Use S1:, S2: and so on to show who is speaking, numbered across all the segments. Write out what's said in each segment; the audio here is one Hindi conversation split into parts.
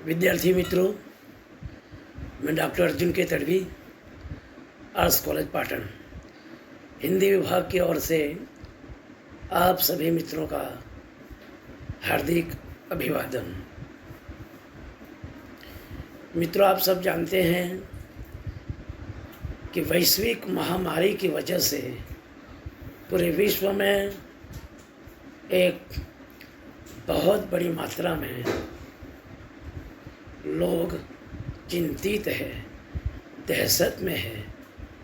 S1: विद्यार्थी मित्रों, मैं डॉक्टर अर्जुन के तड़वी, आर्ट्स कॉलेज पाटन, हिंदी विभाग की ओर से आप सभी मित्रों का हार्दिक अभिवादन। मित्रों, आप सब जानते हैं कि वैश्विक महामारी की वजह से पूरे विश्व में एक बहुत बड़ी मात्रा में लोग चिंतित है, दहशत में है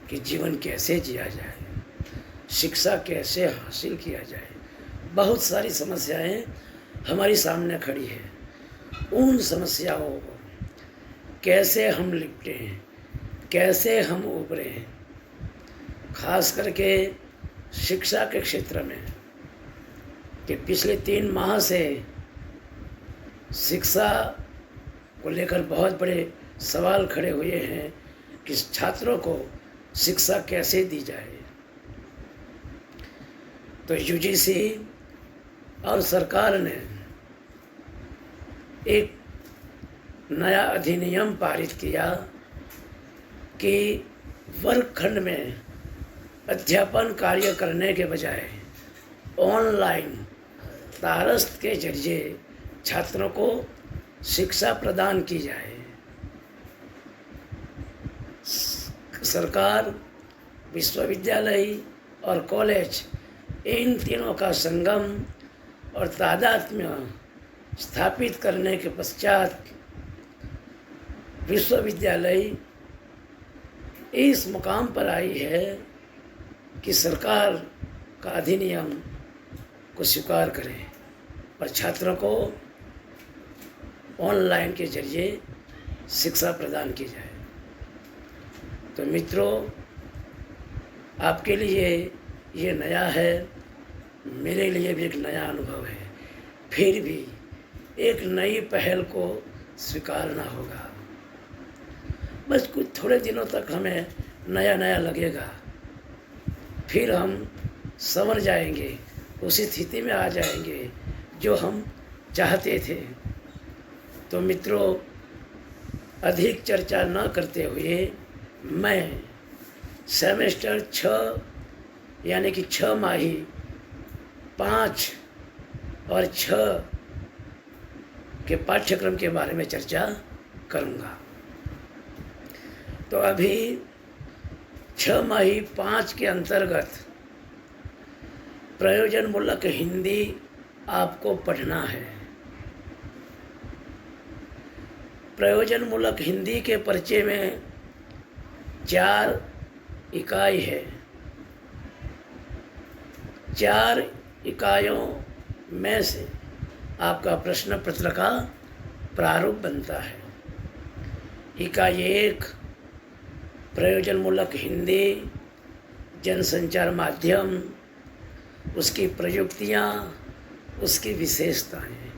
S1: कि जीवन कैसे जिया जाए, शिक्षा कैसे हासिल किया जाए। बहुत सारी समस्याएं हमारे सामने खड़ी है। उन समस्याओं को कैसे हम निपटें, कैसे हम उभरें, खास करके शिक्षा के क्षेत्र में कि पिछले 3 माह से शिक्षा को लेकर बहुत बड़े सवाल खड़े हुए हैं कि छात्रों को शिक्षा कैसे दी जाए। तो यूजीसी और सरकार ने एक नया अधिनियम पारित किया कि वर्गखंड में अध्यापन कार्य करने के बजाय ऑनलाइन तारस्त के जरिए छात्रों को शिक्षा प्रदान की जाए। सरकार, विश्वविद्यालय और कॉलेज, इन तीनों का संगम और तादात्म्य स्थापित करने के पश्चात विश्वविद्यालय इस मुकाम पर आई है कि सरकार का अधिनियम को स्वीकार करे और छात्रों को ऑनलाइन के जरिए शिक्षा प्रदान की जाए। तो मित्रों, आपके लिए ये नया है, मेरे लिए भी एक नया अनुभव है। फिर भी एक नई पहल को स्वीकारना होगा। बस कुछ थोड़े दिनों तक हमें नया नया लगेगा, फिर हम संवर जाएंगे, उसी स्थिति में आ जाएंगे जो हम चाहते थे। तो मित्रों, अधिक चर्चा न करते हुए मैं सेमेस्टर 6 यानी कि 6 माही 5 और 6 के पाठ्यक्रम के बारे में चर्चा करूँगा। तो अभी 6 माही 5 के अंतर्गत प्रयोजनमूलक हिंदी आपको पढ़ना है। प्रयोजनमूलक हिंदी के पर्चे में 4 इकाई है। 4 इकाइयों में से आपका प्रश्न पत्र का प्रारूप बनता है। इकाई 1 प्रयोजनमूलक हिंदी, जनसंचार माध्यम, उसकी प्रयुक्तियाँ, उसकी विशेषताएं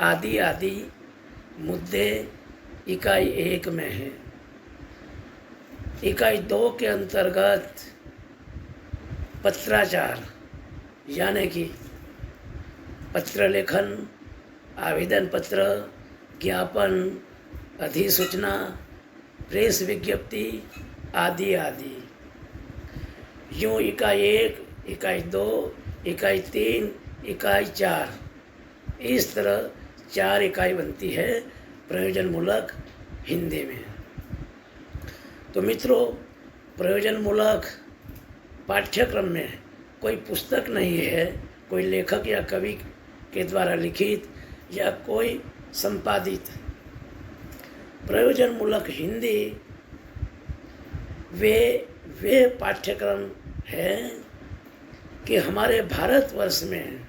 S1: आदि आदि मुद्दे इकाई 1 में है। इकाई 2 के अंतर्गत पत्राचार यानी कि पत्र लेखन, आवेदन पत्र, ज्ञापन, अधिसूचना, प्रेस विज्ञप्ति आदि आदि। यूँ इकाई 1, इकाई 2, इकाई 3, इकाई 4, इस तरह 4 इकाई बनती है प्रयोजनमूलक हिंदी में। तो मित्रों, प्रयोजनमूलक पाठ्यक्रम में कोई पुस्तक नहीं है, कोई लेखक या कवि के द्वारा लिखित या कोई संपादित। प्रयोजनमूलक हिंदी वे पाठ्यक्रम हैं कि हमारे भारतवर्ष में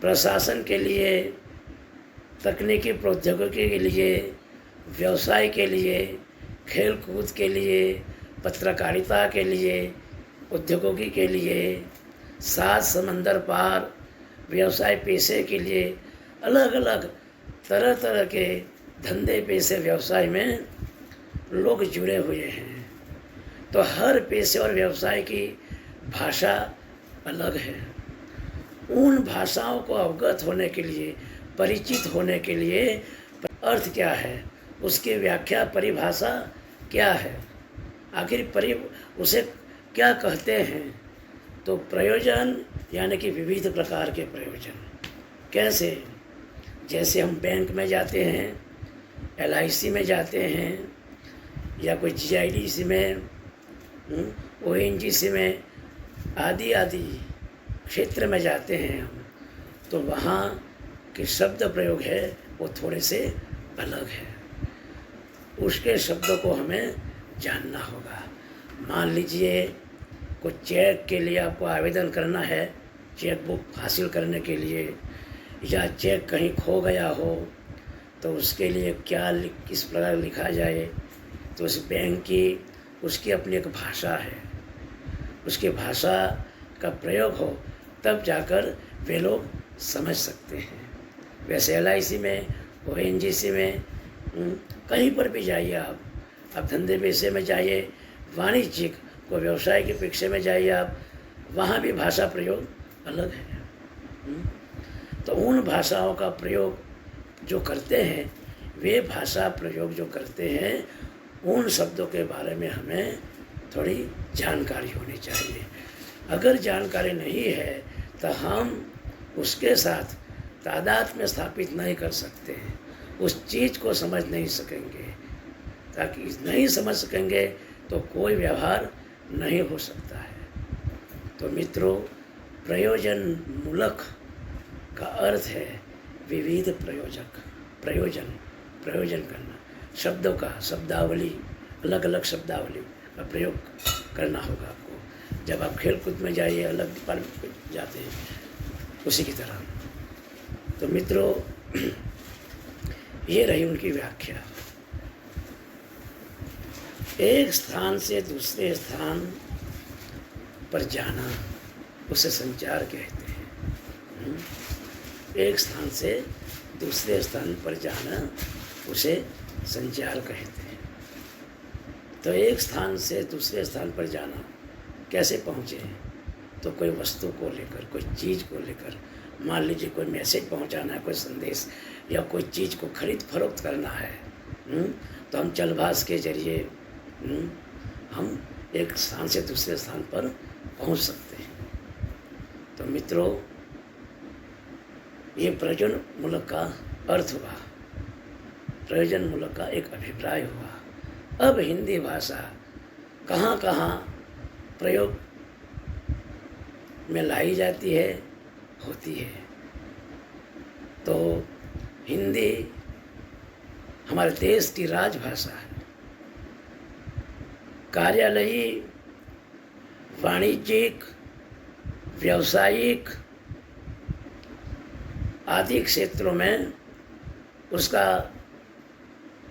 S1: प्रशासन के लिए, तकनीकी प्रौद्योगिकी के लिए, व्यवसाय के लिए, खेल कूद के लिए, पत्रकारिता के लिए, उद्योगों के लिए, सात समंदर पार व्यवसाय पेशे के लिए अलग अलग तरह तरह के धंधे पेशे व्यवसाय में लोग जुड़े हुए हैं। तो हर पेशे और व्यवसाय की भाषा अलग है। उन भाषाओं को अवगत होने के लिए, परिचित होने के लिए अर्थ क्या है, उसकी व्याख्या परिभाषा क्या है, आखिर उसे क्या कहते हैं। तो प्रयोजन यानी कि विविध प्रकार के प्रयोजन। कैसे? जैसे हम बैंक में जाते हैं, LIC में जाते हैं, या कोई GIDC में, ONGC में, आदि आदि क्षेत्र में जाते हैं हम, तो वहाँ के शब्द प्रयोग है वो थोड़े से अलग है। उसके शब्दों को हमें जानना होगा। मान लीजिए कोई चेक के लिए आपको आवेदन करना है, चेक बुक हासिल करने के लिए, या चेक कहीं खो गया हो तो उसके लिए किस प्रकार लिखा जाए, तो उस बैंक की उसकी अपनी एक भाषा है, उसकी भाषा का प्रयोग हो तब जाकर वे लोग समझ सकते हैं। वैसे LIC में, ONGC में, कहीं पर भी जाइए आप धंधे पेशे में जाइए, वाणिज्यिक को व्यवसाय के पेशे में जाइए आप, वहाँ भी भाषा प्रयोग अलग है। तो उन भाषाओं का प्रयोग जो करते हैं, वे भाषा प्रयोग जो करते हैं, उन शब्दों के बारे में हमें थोड़ी जानकारी होनी चाहिए। अगर जानकारी नहीं है तो हम उसके साथ तादाद में स्थापित नहीं कर सकते हैं, उस चीज़ को समझ नहीं सकेंगे। ताकि नहीं समझ सकेंगे तो कोई व्यवहार नहीं हो सकता है। तो मित्रों, प्रयोजन मूलक का अर्थ है विविध प्रयोजन करना, शब्दों का शब्दावली, अलग अलग शब्दावली का प्रयोग करना होगा आपको। जब आप खेल कूद में जाइए, अलग डिपार्टमेंट में जाते हैं, उसी की तरह। तो मित्रों, ये रही उनकी व्याख्या। एक स्थान से दूसरे स्थान पर जाना उसे संचार कहते हैं। एक स्थान से दूसरे स्थान पर जाना उसे संचार कहते हैं। तो एक स्थान से दूसरे स्थान पर जाना कैसे पहुँचे? तो कोई वस्तु को लेकर, कोई चीज़ को लेकर, मान लीजिए कोई मैसेज पहुँचाना है, कोई संदेश, या कोई चीज़ को खरीद फरोख्त करना है, तो हम चलभाष के जरिए हम एक स्थान से दूसरे स्थान पर पहुँच सकते हैं। तो मित्रों, ये प्रयोजन मूलक का अर्थ हुआ, प्रयोजन मूलक का एक अभिप्राय हुआ। अब हिंदी भाषा कहाँ कहाँ प्रयोग में लाई जाती है, होती है। तो हिंदी हमारे देश की राजभाषा है। कार्यालयी, वाणिज्यिक, व्यावसायिक आदि क्षेत्रों में उसका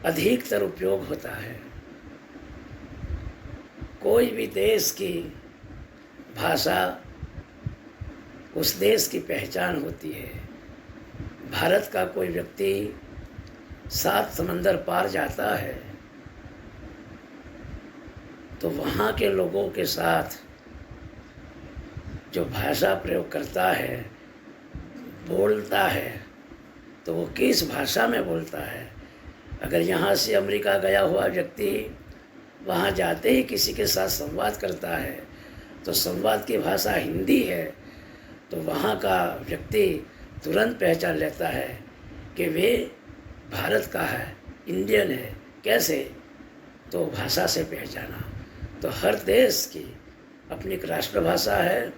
S1: अधिकतर उपयोग होता है। कोई भी देश की भाषा उस देश की पहचान होती है। भारत का कोई व्यक्ति 7 समंदर पार जाता है तो वहाँ के लोगों के साथ जो भाषा प्रयोग करता है, बोलता है, तो वो किस भाषा में बोलता है। अगर यहाँ से अमेरिका गया हुआ व्यक्ति वहाँ जाते ही किसी के साथ संवाद करता है तो संवाद की भाषा हिंदी है, तो वहाँ का व्यक्ति तुरंत पहचान लेता है कि वे भारत का है, इंडियन है। कैसे? तो भाषा से पहचाना। तो हर देश की अपनी एक राष्ट्रभाषा है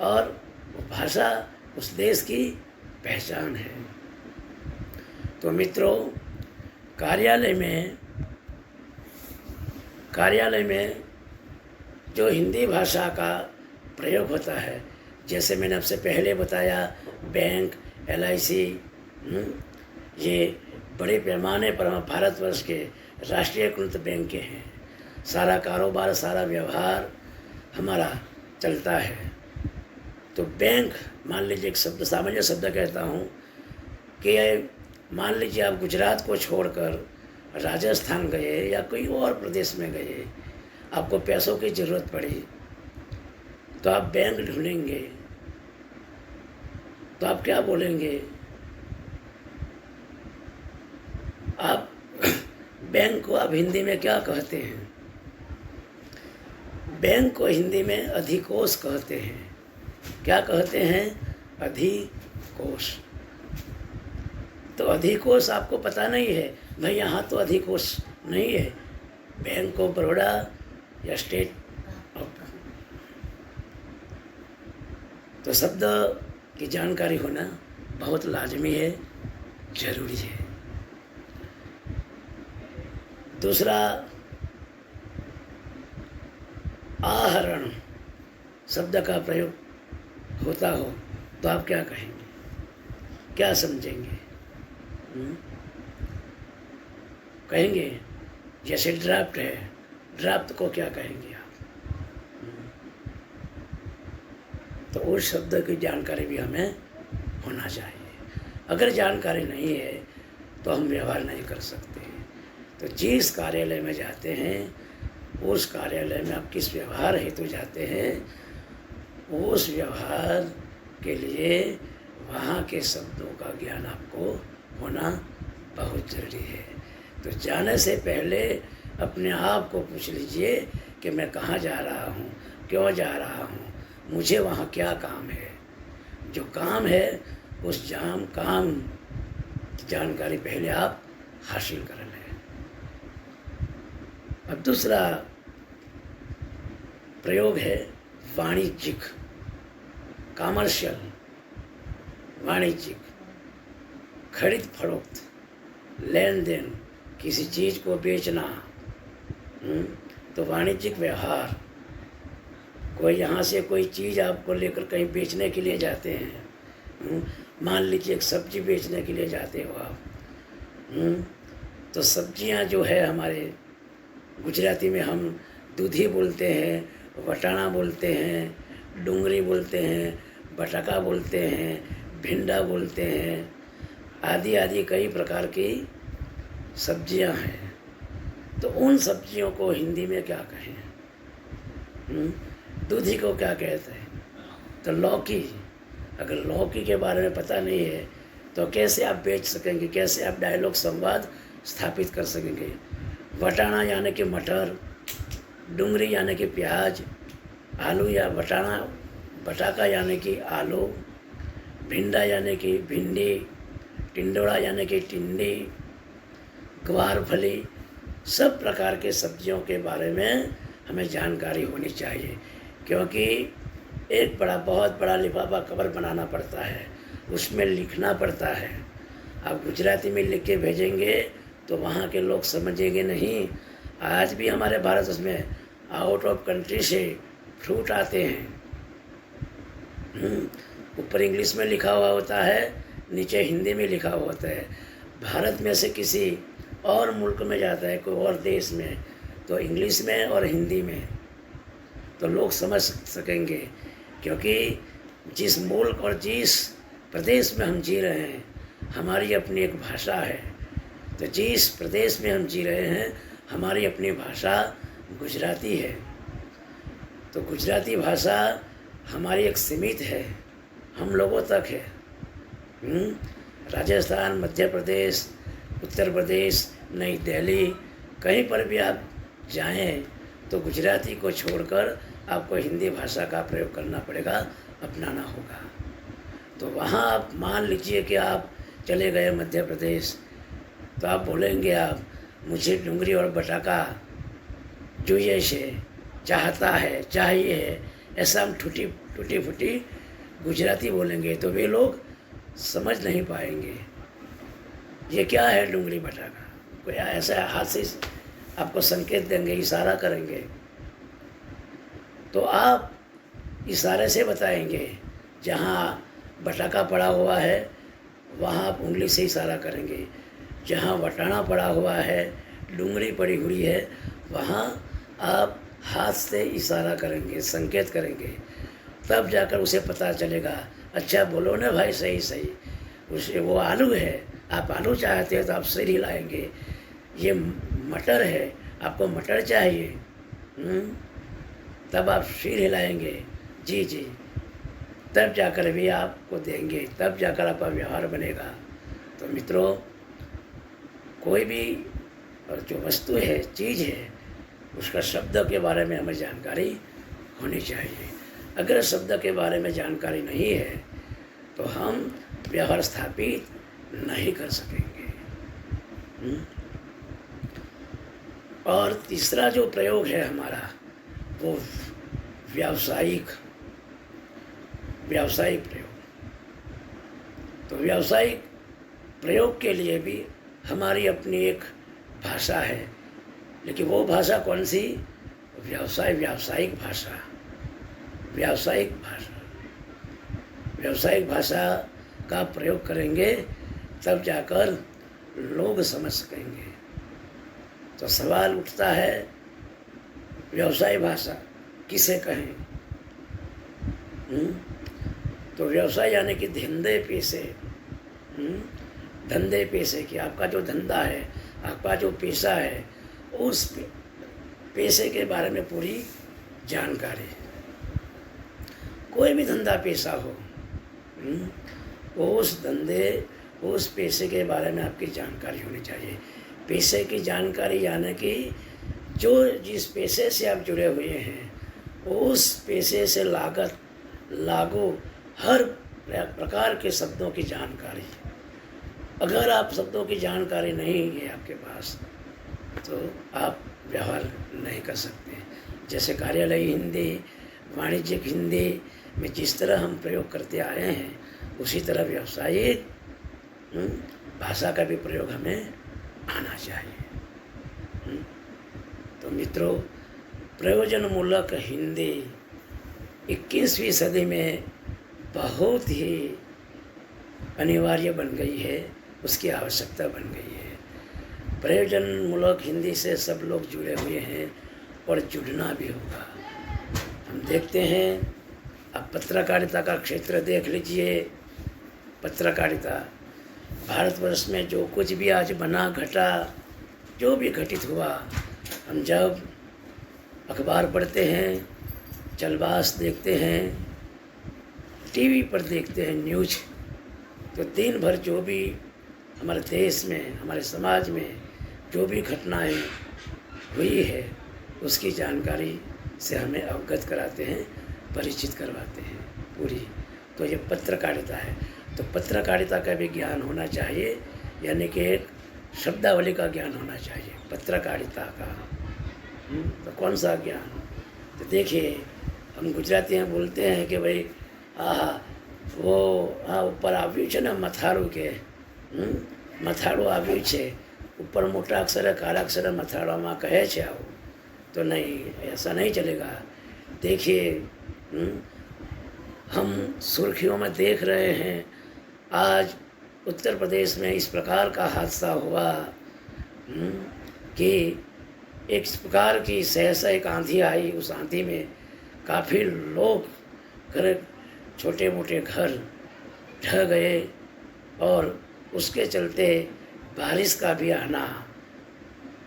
S1: और वो भाषा उस देश की पहचान है। तो मित्रों, कार्यालय में जो हिंदी भाषा का प्रयोग होता है, जैसे मैंने आपसे पहले बताया, बैंक, LIC, ये बड़े पैमाने पर हम भारतवर्ष के राष्ट्रीयकृत बैंक हैं। सारा कारोबार, सारा व्यवहार हमारा चलता है। तो बैंक, मान लीजिए एक शब्द, सामान्य शब्द कहता हूँ कि मान लीजिए आप गुजरात को छोड़कर राजस्थान गए या कोई और प्रदेश में गए, आपको पैसों की ज़रूरत पड़ी, तो आप बैंक ढूंढेंगे, तो आप क्या बोलेंगे? बैंक को आप हिंदी में क्या कहते हैं? बैंक को हिंदी में अधिकोष कहते हैं। क्या कहते हैं? अधिकोष। तो अधिकोष आपको पता नहीं है भाई, यहाँ तो अधिकोष नहीं है। बैंक ऑफ बड़ौदा या स्टेट ऑफ, तो शब्द की जानकारी होना बहुत लाजमी है, जरूरी है। दूसरा, आहरण शब्द का प्रयोग होता हो तो आप क्या कहेंगे, क्या समझेंगे? कहेंगे जैसे ड्राफ्ट है, ड्राफ्ट को क्या कहेंगे आप? तो उस शब्द की जानकारी भी हमें होना चाहिए। अगर जानकारी नहीं है तो हम व्यवहार नहीं कर सकते। तो जिस कार्यालय में जाते हैं, उस कार्यालय में आप किस व्यवहार हेतु जाते हैं, उस व्यवहार के लिए वहाँ के शब्दों का ज्ञान आपको होना बहुत ज़रूरी है। तो जाने से पहले अपने आप को पूछ लीजिए कि मैं कहाँ जा रहा हूँ, क्यों जा रहा हूँ, मुझे वहाँ क्या काम है। जो काम है उस काम की जानकारी पहले आप हासिल कर लें। अब दूसरा प्रयोग है वाणिज्यिक, कमर्शियल, वाणिज्यिक, खरीद फरोख्त, लेन देन, किसी चीज़ को बेचना। तो वाणिज्यिक व्यवहार, कोई यहाँ से कोई चीज़ आपको लेकर कहीं बेचने के लिए जाते हैं, मान लीजिए एक सब्जी बेचने के लिए जाते हो आप, तो सब्जियाँ जो है हमारे गुजराती में हम दूधी बोलते हैं, वटाना बोलते हैं, डूंगरी बोलते हैं, बटाका बोलते हैं, भिंडा बोलते हैं, आदि आदि कई प्रकार की सब्जियां हैं। तो उन सब्जियों को हिंदी में क्या कहें? दूधी को क्या कहते हैं? तो लौकी। अगर लौकी के बारे में पता नहीं है तो कैसे आप बेच सकेंगे, कैसे आप डायलॉग संवाद स्थापित कर सकेंगे? वटाना यानी कि मटर, डूंगरी यानी कि प्याज, आलू या वटाना, बटाका यानी कि आलू, भिंडा यानी कि भिंडी, टिंडोड़ा यानी कि टिंडी, ग्वार फली, सब प्रकार के सब्जियों के बारे में हमें जानकारी होनी चाहिए। क्योंकि एक बहुत बड़ा लिफाफा कवर बनाना पड़ता है, उसमें लिखना पड़ता है। आप गुजराती में लिख के भेजेंगे तो वहाँ के लोग समझेंगे नहीं। आज भी हमारे भारत में आउट ऑफ कंट्री से फ्रूट आते हैं, ऊपर इंग्लिश में लिखा हुआ होता है, नीचे हिंदी में लिखा हुआ होता है। भारत में से किसी और मुल्क में जाता है, कोई और देश में, तो इंग्लिश में और हिंदी में, तो लोग समझ सकेंगे। क्योंकि जिस मुल्क और जिस प्रदेश में हम जी रहे हैं, हमारी अपनी एक भाषा है। तो जिस प्रदेश में हम जी रहे हैं, हमारी अपनी भाषा गुजराती है। तो गुजराती भाषा हमारी एक सीमित है, हम लोगों तक है। राजस्थान, मध्य प्रदेश, उत्तर प्रदेश, नई दिल्ली, कहीं पर भी आप जाएं तो गुजराती को छोड़कर आपको हिंदी भाषा का प्रयोग करना पड़ेगा, अपनाना होगा। तो वहाँ आप मान लीजिए कि आप चले गए मध्य प्रदेश, तो आप बोलेंगे आप, मुझे डूंगरी और बटाका जुए से चाहता है, चाहिए है, ऐसा हम टूटी फूटी गुजराती बोलेंगे तो वे लोग समझ नहीं पाएंगे ये क्या है डूंगरी बटाका। कोई ऐसा हाथ से आपको संकेत देंगे, इशारा करेंगे, तो आप इशारे से बताएंगे। जहाँ बटाका पड़ा हुआ है वहाँ आप उंगली से इशारा करेंगे, जहाँ वटाना पड़ा हुआ है, डूंगरी पड़ी हुई है, वहाँ आप हाथ से इशारा करेंगे, संकेत करेंगे। तब जाकर उसे पता चलेगा, अच्छा बोलो ना भाई, सही सही, उसे वो आलू है, आप आलू चाहते हो तो आप सिर हिलाएंगे। ये मटर है, आपको मटर चाहिए, तब आप सिर हिलाएंगे, जी जी, तब जाकर भी आपको देंगे, तब जाकर आपका व्यवहार बनेगा। तो मित्रों, कोई भी और जो वस्तु है, चीज़ है, उसका शब्द के बारे में हमें जानकारी होनी चाहिए। अगर शब्द के बारे में जानकारी नहीं है तो हम व्यवहार स्थापित नहीं कर सकेंगे। और तीसरा जो प्रयोग है हमारा वो व्यावसायिक प्रयोग। तो व्यावसायिक प्रयोग के लिए भी हमारी अपनी एक भाषा है, लेकिन वो भाषा कौन सी? व्यावसायिक भाषा का प्रयोग करेंगे तब जाकर लोग समझ सकेंगे। तो सवाल उठता है, व्यवसाय भाषा किसे कहें? तो व्यवसाय यानी कि धंधे पैसे की, आपका जो धंधा है, आपका जो पेशा है, उस पेशे के बारे में पूरी जानकारी। कोई भी धंधा पेशा हो, उस धंधे उस पेशे के बारे में आपकी जानकारी होनी चाहिए। पेशे की जानकारी यानी कि जो जिस पेशे से आप जुड़े हुए हैं उस पेशे से लागू हर प्रकार के शब्दों की जानकारी। अगर आप शब्दों की जानकारी नहीं है आपके पास तो आप व्यवहार नहीं कर सकते। जैसे कार्यालय हिंदी, वाणिज्यिक हिंदी में जिस तरह हम प्रयोग करते आए हैं उसी तरह व्यावसायिक भाषा का भी प्रयोग हमें आना चाहिए। तो मित्रों, प्रयोजनमूलक हिंदी 21वीं सदी में बहुत ही अनिवार्य बन गई है, उसकी आवश्यकता बन गई है। प्रयोजनमूलक हिंदी से सब लोग जुड़े हुए हैं और जुड़ना भी होगा। हम देखते हैं, अब पत्रकारिता का क्षेत्र देख लीजिए। पत्रकारिता भारतवर्ष में जो कुछ भी आज बना घटा, जो भी घटित हुआ, हम जब अखबार पढ़ते हैं, चलबास देखते हैं, टीवी पर देखते हैं न्यूज, तो दिन भर जो भी हमारे देश में, हमारे समाज में जो भी घटनाएं हुई है उसकी जानकारी से हमें अवगत कराते हैं, परिचित करवाते हैं पूरी। तो ये पत्रकारिता है। तो पत्रकारिता का भी ज्ञान होना चाहिए, यानी कि एक शब्दावली का ज्ञान होना चाहिए पत्रकारिता का। तो कौन सा ज्ञान? तो देखिए, हम गुजराती में बोलते हैं कि भाई वो ऊपर આવ્યું છે ને મથાળું કે મથાળું આવ્યું છે, ऊपर मोटा अक्षर काला अक्षर मथाड़ाમાં कहे છે આવું। तो नहीं, ऐसा नहीं चलेगा। देखिए, हम सुर्खियों में देख रहे हैं आज उत्तर प्रदेश में इस प्रकार का हादसा हुआ कि एक प्रकार की सहसा एक आंधी आई। उस आंधी में काफ़ी लोग छोटे मोटे घर ढह गए और उसके चलते बारिश का भी आना,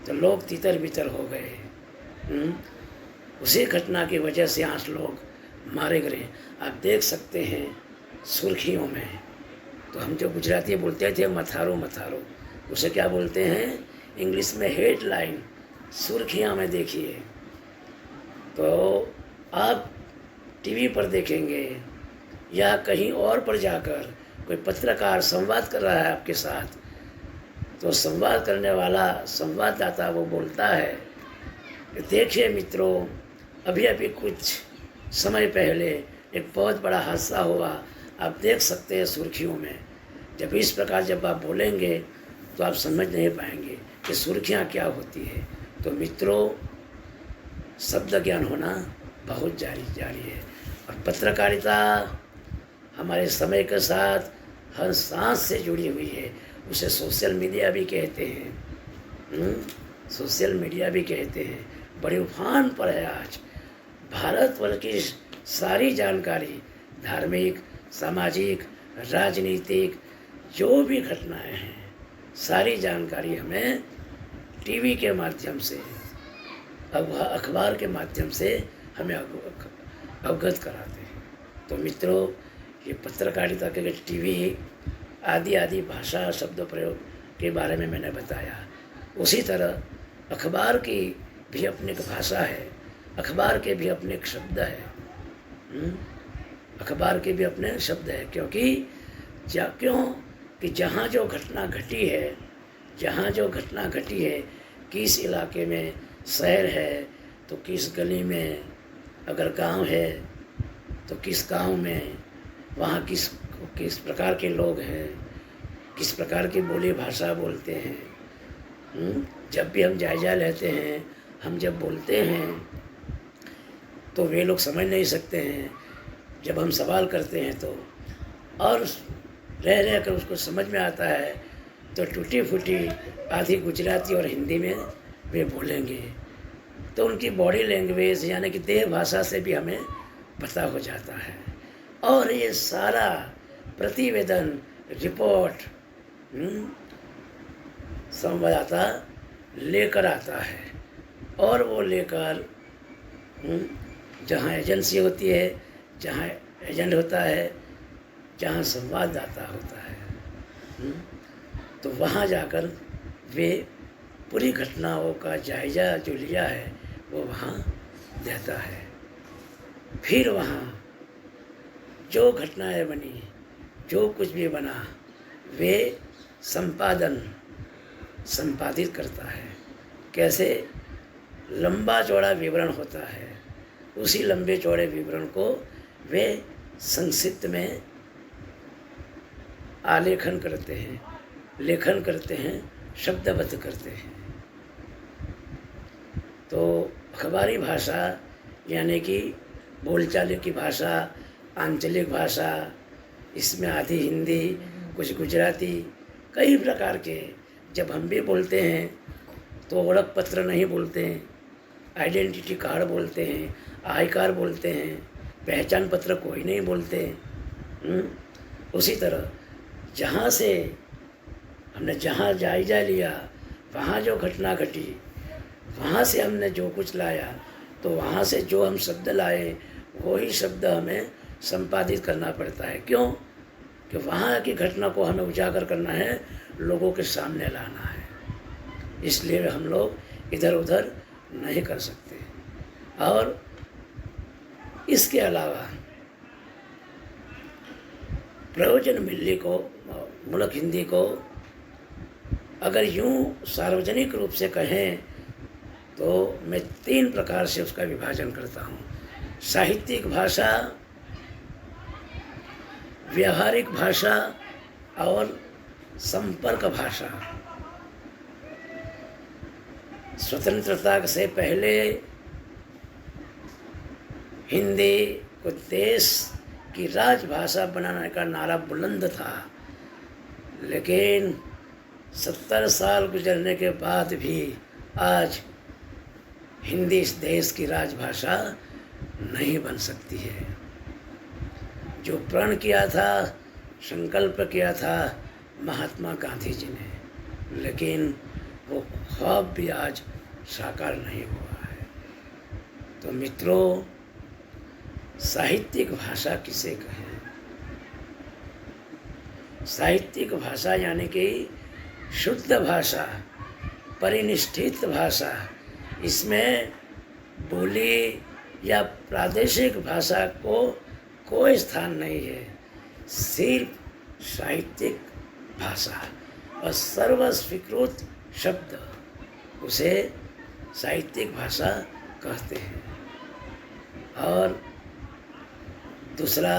S1: तो लोग तितर बितर हो गए। उसी घटना की वजह से 8 लोग मारे गए। आप देख सकते हैं सुर्खियों में। तो हम जो गुजराती बोलते थे मथारो मथारो, उसे क्या बोलते हैं इंग्लिश में? हेडलाइन। सुर्खियाँ में देखिए। तो आप टीवी पर देखेंगे या कहीं और पर जाकर कोई पत्रकार संवाद कर रहा है आपके साथ, तो संवाद करने वाला संवाददाता वो बोलता है, देखिए मित्रों, अभी कुछ समय पहले एक बहुत बड़ा हादसा हुआ, आप देख सकते हैं सुर्खियों में। जब इस प्रकार जब आप बोलेंगे तो आप समझ नहीं पाएंगे कि सुर्खियाँ क्या होती है। तो मित्रों, शब्द ज्ञान होना बहुत जारी है। और पत्रकारिता हमारे समय के साथ हर सांस से जुड़ी हुई है। उसे सोशल मीडिया भी कहते हैं, सोशल मीडिया भी कहते हैं। बड़े उफान पर है आज। भारतवर्ष की सारी जानकारी, धार्मिक, सामाजिक, राजनीतिक जो भी घटनाएं हैं, सारी जानकारी हमें टीवी के माध्यम से, अखबार के माध्यम से हमें अवगत कराते हैं। तो मित्रों, ये पत्रकारिता के टीवी आदि भाषा शब्द प्रयोग के बारे में मैंने बताया। उसी तरह अखबार की भी अपनी एक भाषा है, अखबार के भी अपने एक शब्द है। अखबार के भी अपने शब्द है, क्योंकि क्यों कि जहाँ जो घटना घटी है, जहाँ जो घटना घटी है, किस इलाके में शहर है तो किस गली में, अगर गांव है तो किस गांव में, वहाँ किस किस प्रकार के लोग हैं, किस प्रकार की बोली भाषा बोलते हैं। जब भी हम जायजा लेते हैं, हम जब बोलते हैं तो वे लोग समझ नहीं सकते हैं, जब हम सवाल करते हैं तो, और रह कर उसको समझ में आता है तो टूटी फूटी आधी गुजराती और हिंदी में वे बोलेंगे। तो उनकी बॉडी लैंग्वेज यानी कि देह भाषा से भी हमें पता हो जाता है। और ये सारा प्रतिवेदन, रिपोर्ट संवाददाता लेकर आता है, और वो लेकर जहाँ एजेंसी होती है, जहाँ एजेंट होता है, जहाँ संवाददाता होता है, तो वहाँ जाकर वे पूरी घटनाओं का जायजा जो लिया है वो वहाँ देता है। फिर वहाँ जो घटनाएं बनी, जो कुछ भी बना, वे संपादित करता है। कैसे? लंबा चौड़ा विवरण होता है, उसी लंबे चौड़े विवरण को वे संक्षिप्त में आलेखन करते हैं, लेखन करते हैं, शब्दबद्ध करते हैं। तो अखबारी भाषा यानी कि बोलचाल की भाषा, आंचलिक भाषा, इसमें आधी हिंदी, कुछ गुजराती, कई प्रकार के। जब हम भी बोलते हैं तो ओळख पत्र नहीं बोलते हैं, आइडेंटिटी कार्ड बोलते हैं, आई कार्ड बोलते हैं, पहचान पत्र कोई नहीं बोलते हैं। उसी तरह जहाँ से हमने जहाँ जायजा लिया, वहाँ जो घटना घटी, वहाँ से हमने जो कुछ लाया, तो वहाँ से जो हम शब्द लाए वही शब्द हमें संपादित करना पड़ता है। क्यों? कि वहाँ की घटना को हमें उजागर करना है, लोगों के सामने लाना है। इसलिए हम लोग इधर उधर नहीं कर सकते। और इसके अलावा प्रयोजन मिलने को, मुल्क हिंदी को अगर यूँ सार्वजनिक रूप से कहें तो मैं 3 प्रकार से उसका विभाजन करता हूँ। साहित्यिक भाषा, व्यावहारिक भाषा और संपर्क भाषा। स्वतंत्रता से पहले हिंदी को देश की राजभाषा बनाने का नारा बुलंद था, लेकिन 70 साल गुजरने के बाद भी आज हिंदी इस देश की राजभाषा नहीं बन सकती है। जो प्रण किया था, संकल्प किया था महात्मा गांधी जी ने, लेकिन वो ख्वाब भी आज साकार नहीं हुआ है। तो मित्रों, साहित्यिक भाषा किसे कहें? साहित्यिक भाषा यानी कि शुद्ध भाषा, परिनिष्ठित भाषा। इसमें बोली या प्रादेशिक भाषा को कोई स्थान नहीं है, सिर्फ साहित्यिक भाषा और सर्वस्वीकृत शब्द, उसे साहित्यिक भाषा कहते हैं। और दूसरा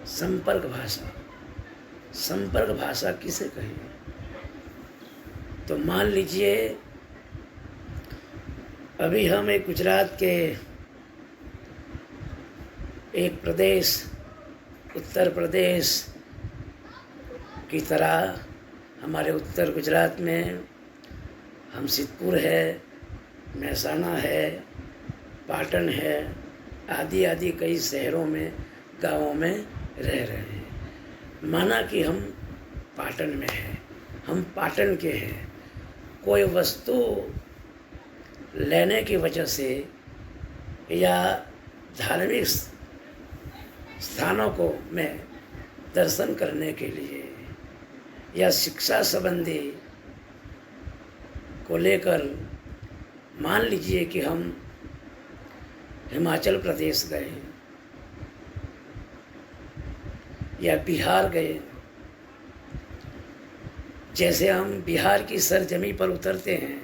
S1: संपर्क भाषा। संपर्क भाषा किसे कहें? तो मान लीजिए अभी हम एक गुजरात के एक प्रदेश, उत्तर प्रदेश की तरह हमारे उत्तर गुजरात में हमसिदपुर है, महसाना है, पाटन है, आदि आदि कई शहरों में, गांवों में रह रहे हैं। माना कि हम पाटन में हैं, हम पाटन के हैं। कोई वस्तु लेने की वजह से या धार्मिक स्थानों को में दर्शन करने के लिए या शिक्षा संबंधी को लेकर मान लीजिए कि हम हिमाचल प्रदेश गए या बिहार गए, जैसे हम बिहार की सरजमी पर उतरते हैं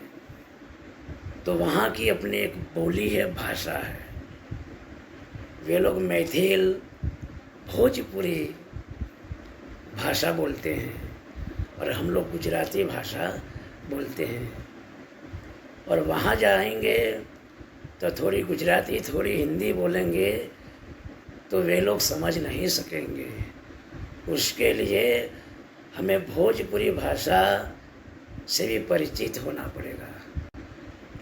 S1: तो वहाँ की अपनी एक बोली है, भाषा है। वे लोग मैथिल भोजपुरी भाषा बोलते हैं और हम लोग गुजराती भाषा बोलते हैं। और वहाँ जाएंगे तो थोड़ी गुजराती थोड़ी हिंदी बोलेंगे तो वे लोग समझ नहीं सकेंगे। उसके लिए हमें भोजपुरी भाषा से भी परिचित होना पड़ेगा।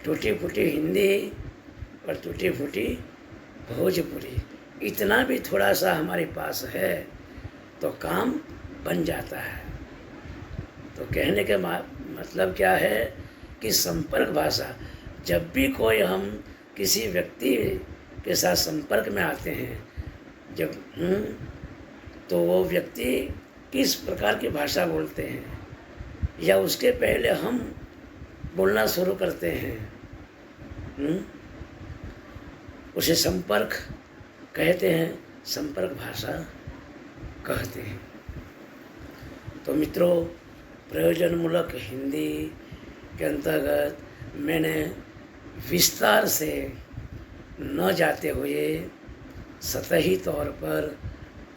S1: टूटी फूटी हिंदी और टूटी फूटी भोजपुरी, इतना भी थोड़ा सा हमारे पास है तो काम बन जाता है। तो कहने का मतलब क्या है कि संपर्क भाषा, जब भी कोई हम किसी व्यक्ति के साथ संपर्क में आते हैं जब तो वो व्यक्ति किस प्रकार की भाषा बोलते हैं या उसके पहले हम बोलना शुरू करते हैं, उसे संपर्क कहते हैं, संपर्क भाषा कहते हैं। तो मित्रों, प्रयोजनमूलक हिंदी के अंतर्गत मैंने विस्तार से न जाते हुए सतही तौर पर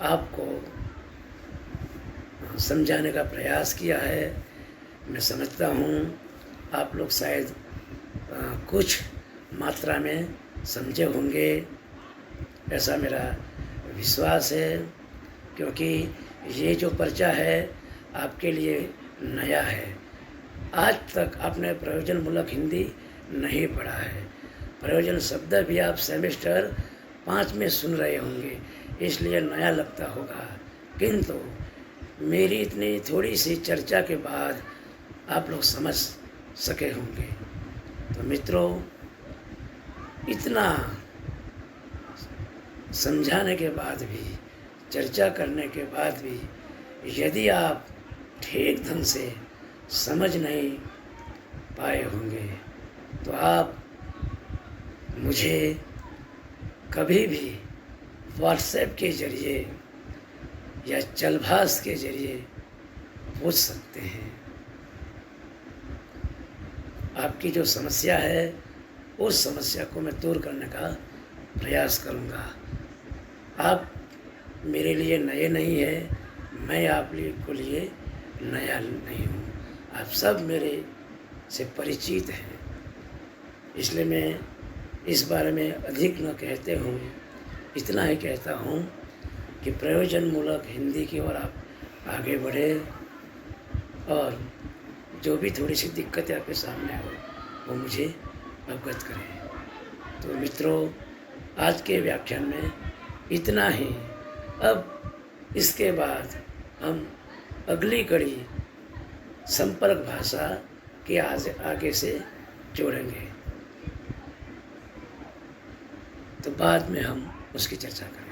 S1: आपको समझाने का प्रयास किया है। मैं समझता हूँ आप लोग शायद कुछ मात्रा में समझे होंगे, ऐसा मेरा विश्वास है, क्योंकि ये जो पर्चा है आपके लिए नया है। आज तक आपने प्रयोजनमूलक हिंदी नहीं पढ़ा है। प्रयोजन शब्द भी आप सेमेस्टर 5 में सुन रहे होंगे, इसलिए नया लगता होगा, किंतु मेरी इतनी थोड़ी सी चर्चा के बाद आप लोग समझ सके होंगे। तो मित्रों, इतना समझाने के बाद भी, चर्चा करने के बाद भी यदि आप ठीक ढंग से समझ नहीं पाए होंगे तो आप मुझे कभी भी व्हाट्सएप के ज़रिए या चलभास के ज़रिए पूछ सकते हैं। आपकी जो समस्या है उस समस्या को मैं दूर करने का प्रयास करूँगा। आप मेरे लिए नए नहीं हैं, मैं आप के लिए नया नहीं हूँ। आप सब मेरे से परिचित हैं, इसलिए मैं इस बारे में अधिक न कहते हूँ, इतना ही कहता हूँ कि प्रयोजनमूलक हिंदी की ओर आप आगे बढ़े और जो भी थोड़ी सी दिक्कतें आपके सामने हो वो मुझे अवगत करें। तो मित्रों, आज के व्याख्यान में इतना ही। अब इसके बाद हम अगली कड़ी संपर्क भाषा के आगे से जोड़ेंगे, तो बाद में हम उसकी चर्चा करेंगे।